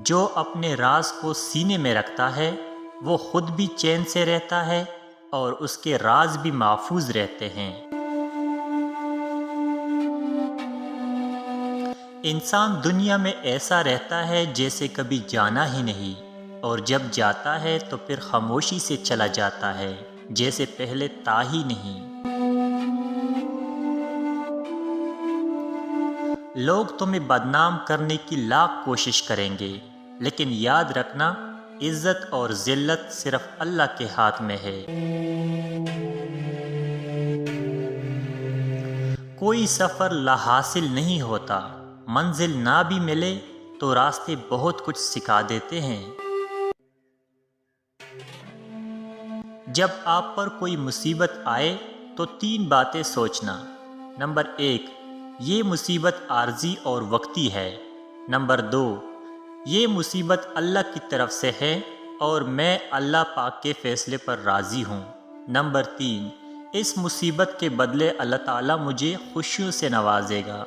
جو اپنے راز کو سینے میں رکھتا ہے وہ خود بھی چین سے رہتا ہے اور اس کے راز بھی محفوظ رہتے ہیں۔ انسان دنیا میں ایسا رہتا ہے جیسے کبھی جانا ہی نہیں، اور جب جاتا ہے تو پھر خاموشی سے چلا جاتا ہے جیسے پہلے تھا ہی نہیں۔ لوگ تمہیں بدنام کرنے کی لاکھ کوشش کریں گے، لیکن یاد رکھنا عزت اور ذلت صرف اللہ کے ہاتھ میں ہے۔ کوئی سفر لا حاصل نہیں ہوتا، منزل نہ بھی ملے تو راستے بہت کچھ سکھا دیتے ہیں۔ جب آپ پر کوئی مصیبت آئے تو 3 باتیں سوچنا۔ نمبر 1، یہ مصیبت عارضی اور وقتی ہے۔ نمبر 2، یہ مصیبت اللہ کی طرف سے ہے اور میں اللہ پاک کے فیصلے پر راضی ہوں۔ نمبر 3، اس مصیبت کے بدلے اللہ تعالیٰ مجھے خوشیوں سے نوازے گا۔